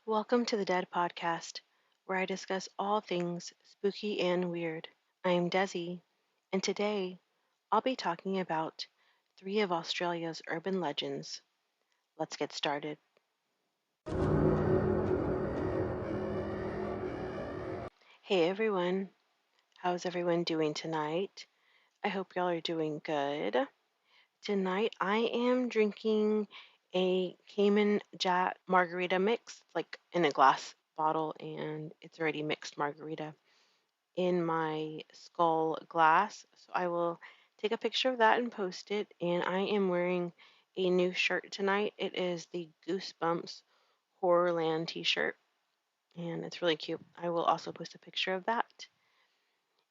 Welcome to the D.E.A.D podcast, where I discuss all things spooky and weird. I am Desi, and today I'll be talking about three of Australia's urban legends. Let's get started. Hey everyone, how's everyone doing tonight? I hope y'all are doing good. Tonight I am drinking a Cayman Jack margarita mix, like in a glass bottle, and it's already mixed margarita in my skull glass. So I will take a picture of that and post it. And I am wearing a new shirt tonight. It is the Goosebumps Horrorland t-shirt, and it's really cute. I will also post a picture of that.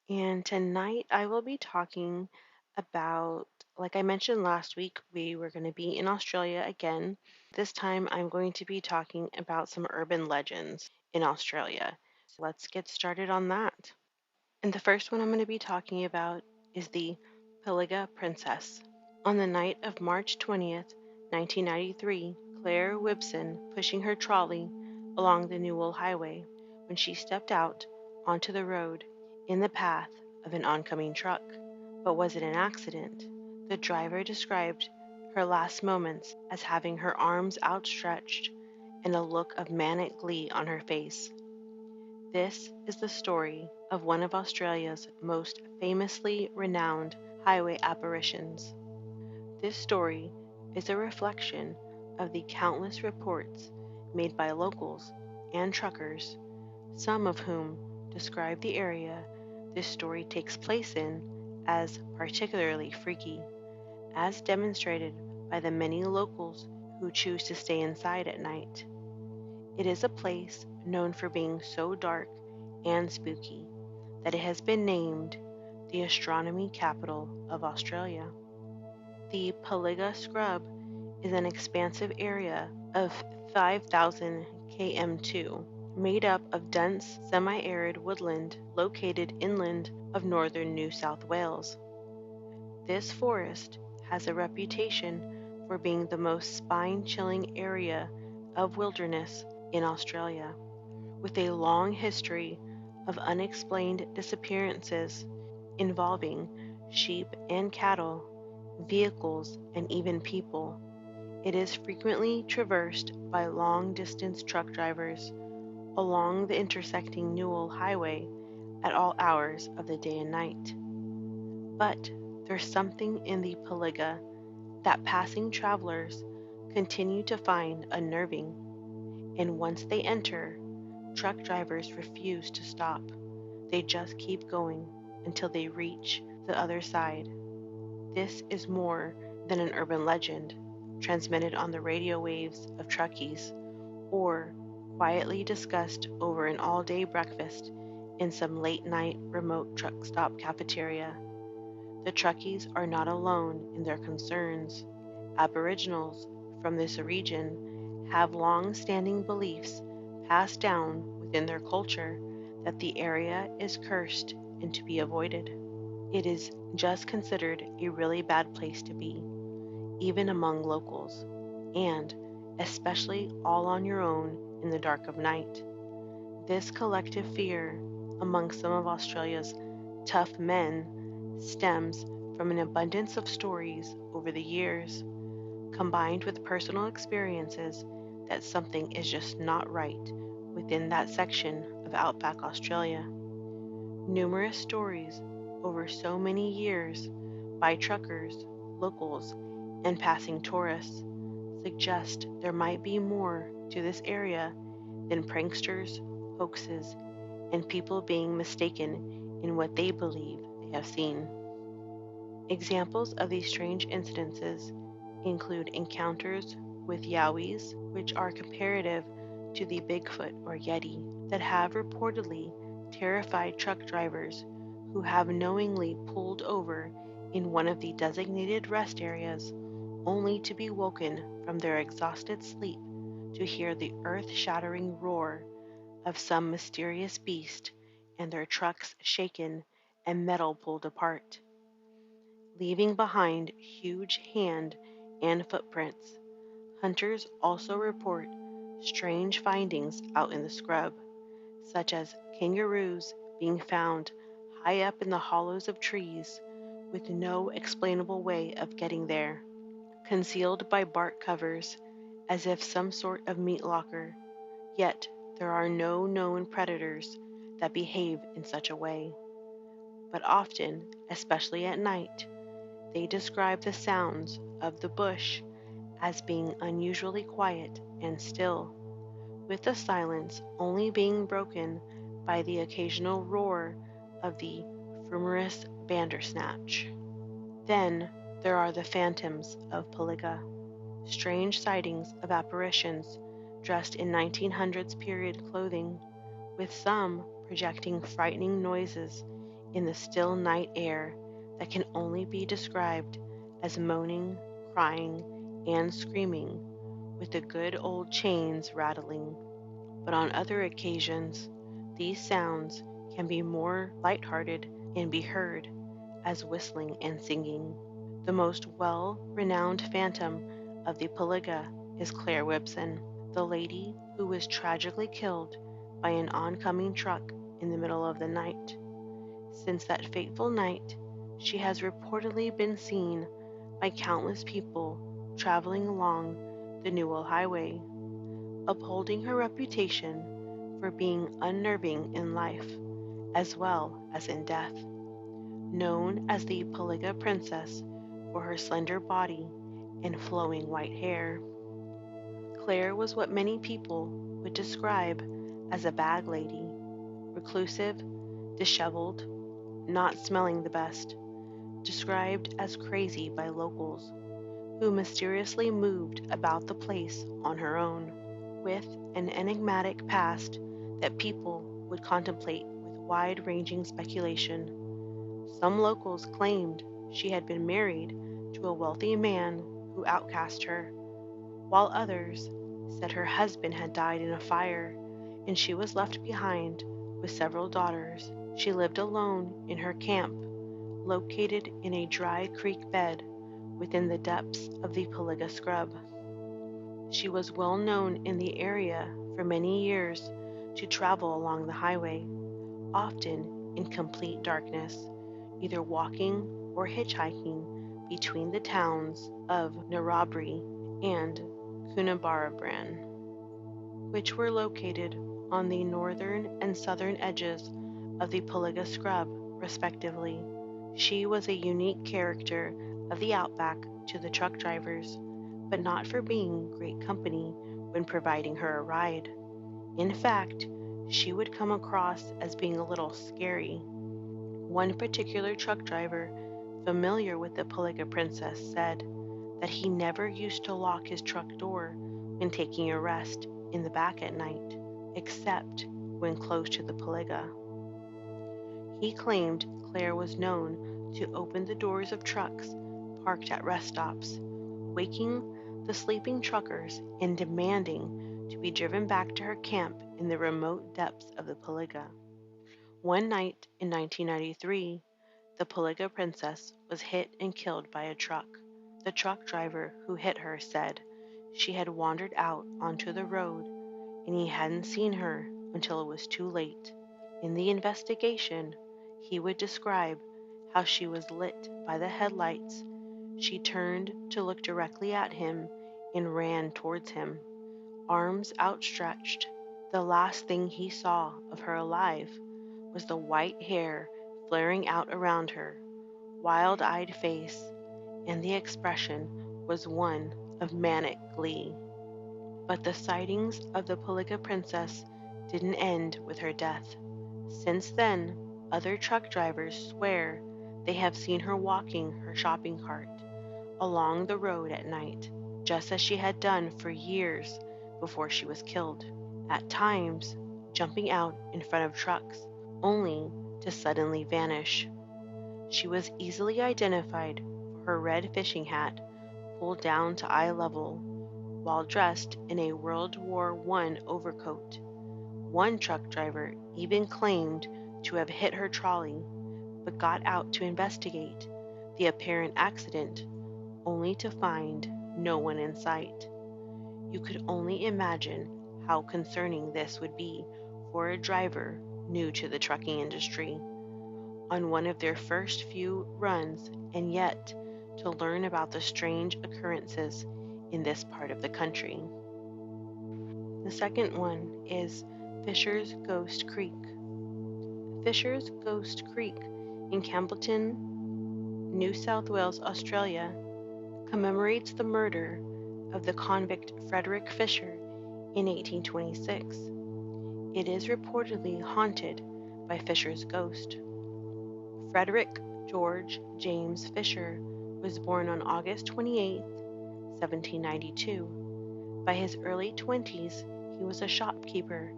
And tonight I will be talking about, like I mentioned last week, we were going to be in Australia again. This time I'm going to be talking about some urban legends in Australia. So let's get started on that. And the first one I'm going to be talking about is the Pilliga Princess. On the night of March 20th, 1993, Claire Wibson pushing her trolley along the Newell Highway when she stepped out onto the road in the path of an oncoming truck. But was it an accident? The driver described her last moments as having her arms outstretched and a look of manic glee on her face. This is the story of one of Australia's most famously renowned highway apparitions. This story is a reflection of the countless reports made by locals and truckers, some of whom describe the area this story takes place in as particularly freaky, as demonstrated by the many locals who choose to stay inside at night. It is a place known for being so dark and spooky that it has been named the astronomy capital of Australia. The Pilliga Scrub is an expansive area of 5,000 km2, made up of dense semi-arid woodland located inland of northern New South Wales. This forest has a reputation for being the most spine-chilling area of wilderness in Australia, with a long history of unexplained disappearances involving sheep and cattle, vehicles, and even people. It is frequently traversed by long-distance truck drivers along the intersecting Newell Highway at all hours of the day and night. But there's something in the Pilliga that passing travelers continue to find unnerving, and once they enter, truck drivers refuse to stop. They just keep going until they reach the other side. This is more than an urban legend transmitted on the radio waves of truckies or quietly discussed over an all-day breakfast in some late-night remote truck stop cafeteria. The truckies are not alone in their concerns. Aboriginals from this region have long-standing beliefs passed down within their culture that the area is cursed and to be avoided. It is just considered a really bad place to be, even among locals, and especially all on your own in the dark of night. This collective fear among some of Australia's tough men stems from an abundance of stories over the years, combined with personal experiences that something is just not right within that section of outback Australia. Numerous stories over so many years by truckers, locals, and passing tourists suggest there might be more to this area than pranksters, hoaxes, and people being mistaken in what they believe they have seen. Examples of these strange incidences include encounters with Yowies, which are comparative to the Bigfoot or Yeti, that have reportedly terrified truck drivers who have knowingly pulled over in one of the designated rest areas only to be woken from their exhausted sleep to hear the earth-shattering roar of some mysterious beast and their trucks shaken and metal pulled apart, leaving behind huge hand and footprints. Hunters also report strange findings out in the scrub, such as kangaroos being found high up in the hollows of trees with no explainable way of getting there, concealed by bark covers as if some sort of meat locker. Yet there are no known predators that behave in such a way. But often, especially at night, they describe the sounds of the bush as being unusually quiet and still, with the silence only being broken by the occasional roar of the Frumerus bandersnatch. Then there are the phantoms of Paliga, strange sightings of apparitions dressed in 1900s period clothing, with some projecting frightening noises in the still night air that can only be described as moaning, crying, and screaming, with the good old chains rattling. But on other occasions, these sounds can be more light-hearted and be heard as whistling and singing. The most well-renowned phantom of the Paliga is Claire Wibson, the lady who was tragically killed by an oncoming truck in the middle of the night. Since that fateful night, she has reportedly been seen by countless people traveling along the Newell Highway, upholding her reputation for being unnerving in life as well as in death. Known as the Paliga Princess for her slender body and flowing white hair, Claire was what many people would describe as a bag lady, reclusive, disheveled, not smelling the best, described as crazy by locals, who mysteriously moved about the place on her own, with an enigmatic past that people would contemplate with wide-ranging speculation. Some locals claimed she had been married to a wealthy man who outcast her, while others said her husband had died in a fire and she was left behind with several daughters. She lived alone in her camp, located in a dry creek bed within the depths of the Paliga scrub. She was well known in the area for many years to travel along the highway, often in complete darkness, either walking or hitchhiking between the towns of Narrabri and Coonabarabran, which were located on the northern and southern edges of the Paliga scrub, respectively. She was a unique character of the outback to the truck drivers, but not for being great company when providing her a ride. In fact, she would come across as being a little scary. One particular truck driver familiar with the Paliga Princess said that he never used to lock his truck door when taking a rest in the back at night, except when close to the Paliga. He claimed Claire was known to open the doors of trucks parked at rest stops, waking the sleeping truckers and demanding to be driven back to her camp in the remote depths of the Paliga. One night in 1993, the Paliga Princess was hit and killed by a truck. The truck driver who hit her said she had wandered out onto the road and he hadn't seen her until it was too late. In the investigation, he would describe how she was lit by the headlights. She turned to look directly at him and ran towards him, arms outstretched. The last thing he saw of her alive was the white hair flaring out around her, wild-eyed face, and the expression was one of manic glee. But the sightings of the Paliga Princess didn't end with her death. Since then, other truck drivers swear they have seen her walking her shopping cart along the road at night, just as she had done for years before she was killed, at times jumping out in front of trucks, only to suddenly vanish. She was easily identified for her red fishing hat pulled down to eye level, while dressed in a World War I overcoat. One truck driver even claimed to have hit her trolley, but got out to investigate the apparent accident, only to find no one in sight. You could only imagine how concerning this would be for a driver new to the trucking industry on one of their first few runs, and yet to learn about the strange occurrences in this part of the country. The second one is Fisher's Ghost Creek. Fisher's Ghost Creek in Campbellton, New South Wales, Australia, commemorates the murder of the convict Frederick Fisher in 1826. It is reportedly haunted by Fisher's ghost. Frederick George James Fisher was born on August 28, 1792. By his early 20s, he was a shopkeeper,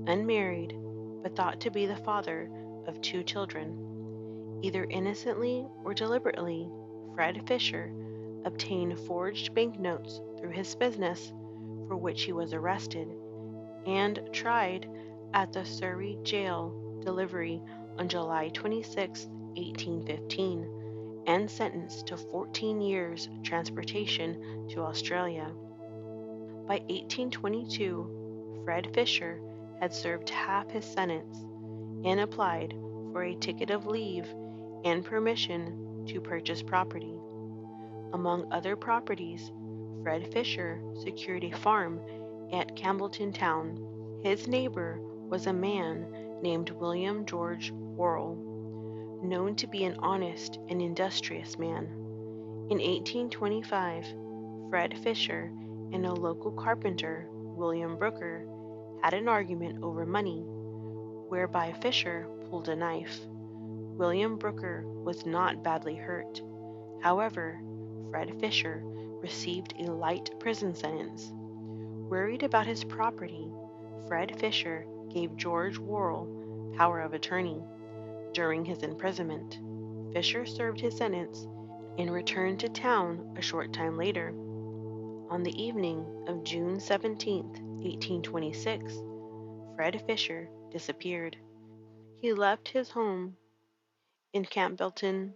unmarried, but thought to be the father of 2 children. Either innocently or deliberately, Fred Fisher obtained forged banknotes through his business, for which he was arrested and tried at the Surrey Jail Delivery on July 26, 1815, and sentenced to 14 years transportation to Australia. By 1822, Fred Fisher had served half his sentence and applied for a ticket of leave and permission to purchase property. Among other properties, Fred Fisher secured a farm at Campbellton Town. His neighbor was a man named William George Worrell, known to be an honest and industrious man. In 1825, Fred Fisher and a local carpenter, William Brooker, had an argument over money, whereby Fisher pulled a knife. William Brooker was not badly hurt. However, Fred Fisher received a light prison sentence. Worried about his property, Fred Fisher gave George Worrell power of attorney. During his imprisonment, Fisher served his sentence and returned to town a short time later. On the evening of June 17, 1826, Fred Fisher disappeared. He left his home in Campbellton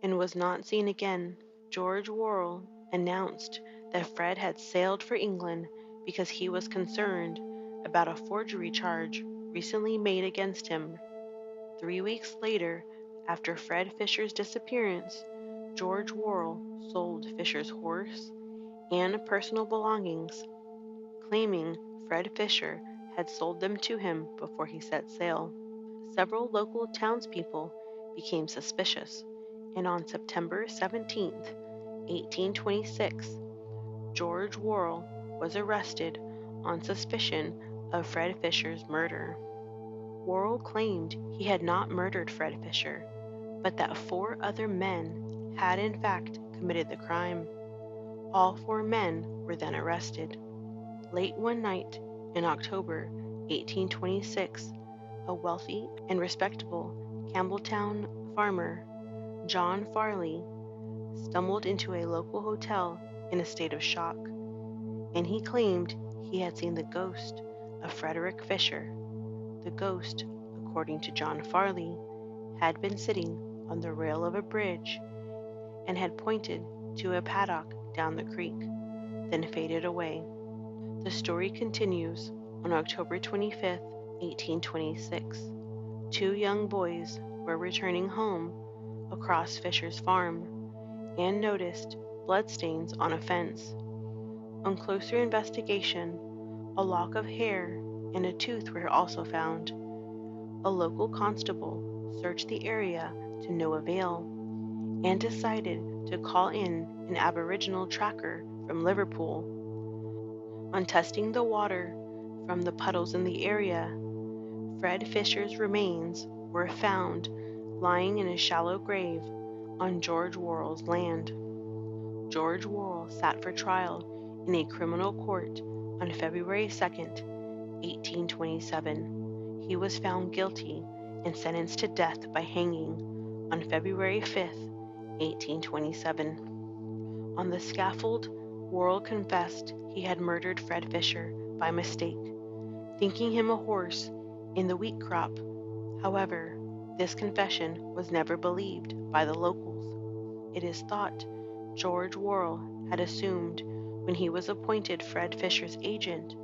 and was not seen again. George Worrell announced that Fred had sailed for England because he was concerned about a forgery charge recently made against him. 3 weeks later, after Fred Fisher's disappearance, George Worrell sold Fisher's horse and personal belongings, claiming Fred Fisher had sold them to him before he set sail. Several local townspeople became suspicious, and on September 17, 1826, George Worrell was arrested on suspicion of Fred Fisher's murder. Worrell claimed he had not murdered Fred Fisher, but that 4 other men had in fact committed the crime. All 4 men were then arrested. Late one night in October 1826, a wealthy and respectable Campbelltown farmer, John Farley, stumbled into a local hotel in a state of shock, and he claimed he had seen the ghost of Frederick Fisher. The ghost, according to John Farley, had been sitting on the rail of a bridge and had pointed to a paddock down the creek, then faded away. The story continues. On October 25, 1826, 2 young boys were returning home across Fisher's farm and noticed bloodstains on a fence. On closer investigation, a lock of hair and a tooth were also found. A local constable searched the area to no avail and decided to call in an Aboriginal tracker from Liverpool. On testing the water from the puddles in the area, Fred Fisher's remains were found lying in a shallow grave on George Worrell's land. George Worrell sat for trial in a criminal court on February 2, 1827. He was found guilty and sentenced to death by hanging on February 5, 1827. On the scaffold, Worrell confessed he had murdered Fred Fisher by mistake, thinking him a horse in the wheat crop. However, this confession was never believed by the locals. It is thought George Worrell had assumed when he was appointed Fred Fisher's agent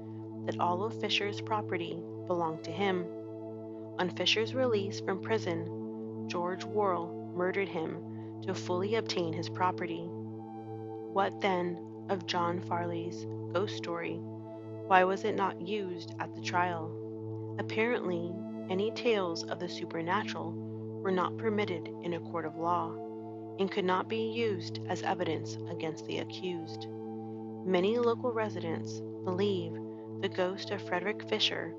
that all of Fisher's property belonged to him. On Fisher's release from prison, George Worrell murdered him to fully obtain his property. What then of John Farley's ghost story? Why was it not used at the trial? Apparently, any tales of the supernatural were not permitted in a court of law and could not be used as evidence against the accused. Many local residents believe the ghost of Frederick Fisher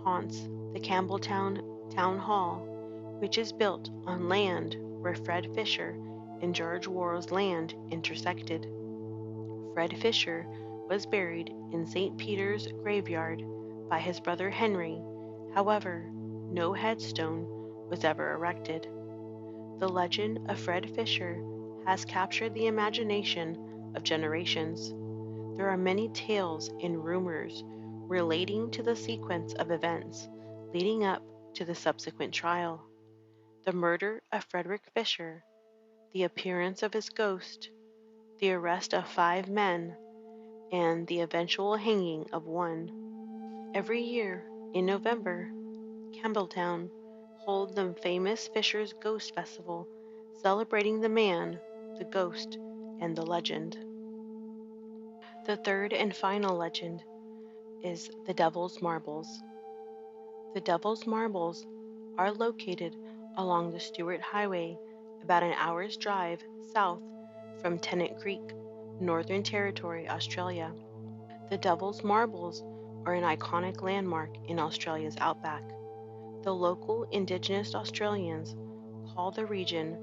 haunts the Campbelltown Town Hall, which is built on land where Fred Fisher and George Worrell's land intersected. Fred Fisher was buried in St. Peter's graveyard by his brother Henry. However, no headstone was ever erected. The legend of Fred Fisher has captured the imagination of generations. There are many tales and rumors relating to the sequence of events leading up to the subsequent trial. The murder of Frederick Fisher, the appearance of his ghost, the arrest of 5 men, and the eventual hanging of one. Every year, in November, Campbelltown holds the famous Fisher's Ghost Festival, celebrating the man, the ghost, and the legend. The third and final legend is the Devil's Marbles. The Devil's Marbles are located along the Stewart Highway, about an hour's drive south from Tennant Creek, Northern Territory, Australia. The Devil's Marbles are an iconic landmark in Australia's outback. The local Indigenous Australians call the region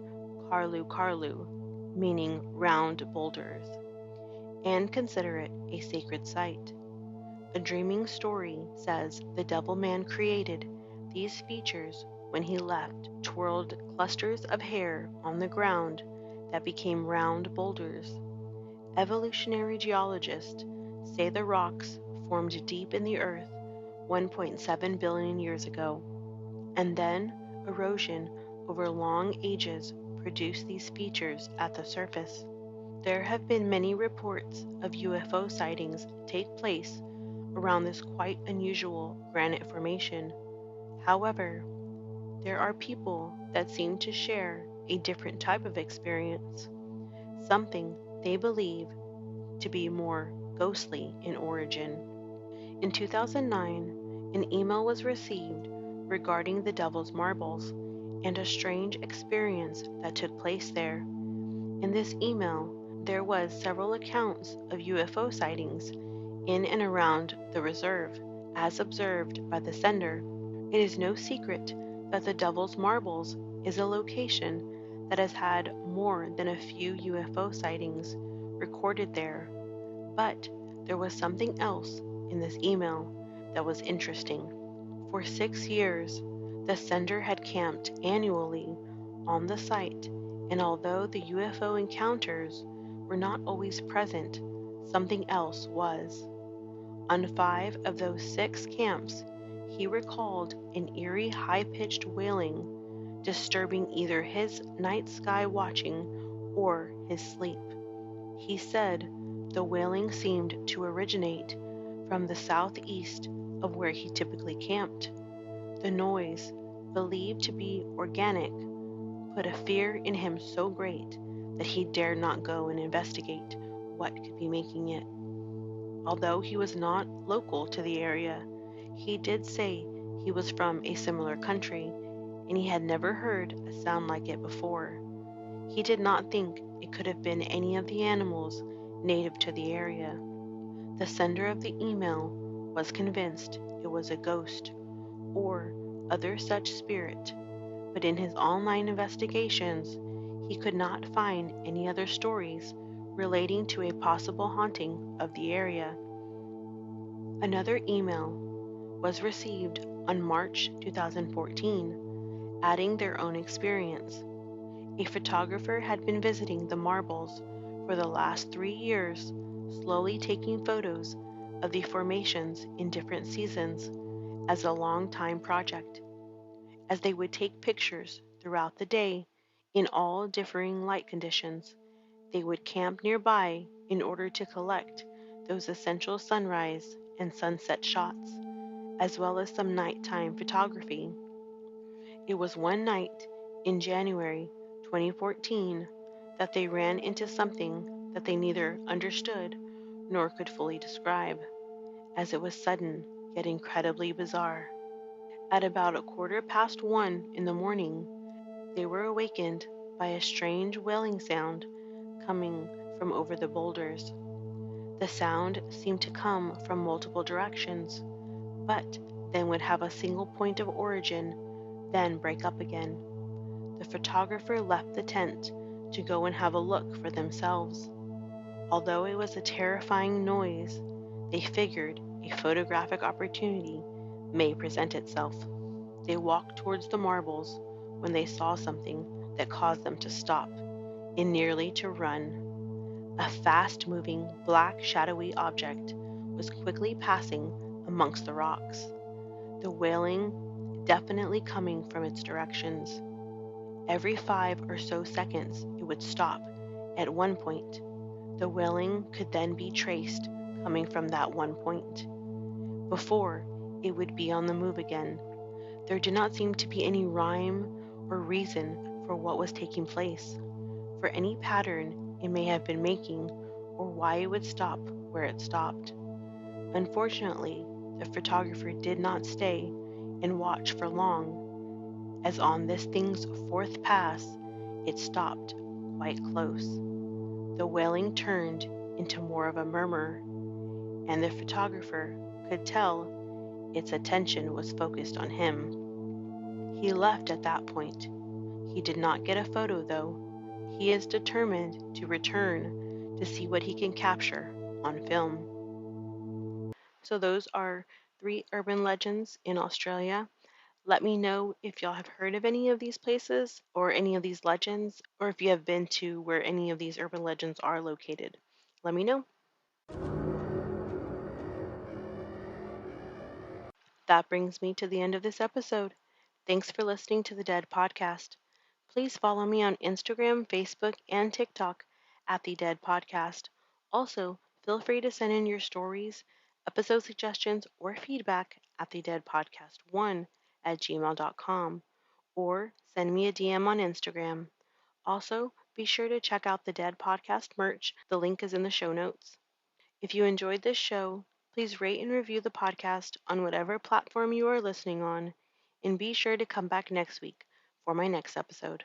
Karlu Karlu, meaning round boulders, and consider it a sacred site. A dreaming story says the Devil Man created these features when he left twirled clusters of hair on the ground that became round boulders. Evolutionary geologists say the rocks formed deep in the earth 1.7 billion years ago, and then erosion over long ages produced these features at the surface. There have been many reports of UFO sightings take place around this quite unusual granite formation. However, there are people that seem to share a different type of experience, something they believe to be more ghostly in origin. In 2009, an email was received regarding the Devil's Marbles and a strange experience that took place there. In this email, there was several accounts of UFO sightings in and around the reserve, as observed by the sender. It is no secret that the Devil's Marbles is a location that has had more than a few UFO sightings recorded there, but there was something else in this email that was interesting. For 6 years, the sender had camped annually on the site, and although the UFO encounters were not always present, something else was. On 5 of those 6 camps, he recalled an eerie high-pitched wailing, disturbing either his night sky watching or his sleep. He said the wailing seemed to originate from the southeast of where he typically camped. The noise, believed to be organic, put a fear in him so great that he dared not go and investigate what could be making it. Although he was not local to the area, he did say he was from a similar country and he had never heard a sound like it before. He did not think it could have been any of the animals native to the area. The sender of the email was convinced it was a ghost or other such spirit, but in his online investigations, he could not find any other stories relating to a possible haunting of the area. Another email was received on March 2014, adding their own experience. A photographer had been visiting the marbles for the last 3 years, slowly taking photos of the formations in different seasons as a long-time project, as they would take pictures throughout the day in all differing light conditions. They would camp nearby in order to collect those essential sunrise and sunset shots, as well as some nighttime photography. It was one night in January 2014 that they ran into something that they neither understood nor could fully describe, as it was sudden yet incredibly bizarre. At about 1:15 in the morning, they were awakened by a strange wailing sound coming from over the boulders. The sound seemed to come from multiple directions, but then would have a single point of origin, then break up again. The photographer left the tent to go and have a look for themselves. Although it was a terrifying noise, they figured a photographic opportunity may present itself. They walked towards the marbles when they saw something that caused them to stop and nearly to run. A fast-moving, black, shadowy object was quickly passing amongst the rocks, the wailing definitely coming from its directions. Every 5 or so seconds it would stop at one point. The wailing could then be traced coming from that one point, before it would be on the move again. There did not seem to be any rhyme or reason for what was taking place, for any pattern it may have been making, or why it would stop where it stopped. Unfortunately, the photographer did not stay and watch for long, as on this thing's fourth pass, it stopped quite close. The wailing turned into more of a murmur, and the photographer could tell its attention was focused on him. He left at that point. He did not get a photo, though. He is determined to return to see what he can capture on film. So, those are 3 urban legends in Australia. Let me know if y'all have heard of any of these places or any of these legends, or if you have been to where any of these urban legends are located. Let me know. That brings me to the end of this episode. Thanks for listening to the D.E.A.D podcast. Please follow me on Instagram, Facebook, and TikTok at the D.E.A.D podcast. Also, feel free to send in your stories, episode suggestions, or feedback at the D.E.A.D podcast1 at gmail.com, or send me a DM on Instagram. Also, be sure to check out the D.E.A.D podcast merch. The link is in the show notes. If you enjoyed this show, please rate and review the podcast on whatever platform you are listening on, and be sure to come back next week for my next episode.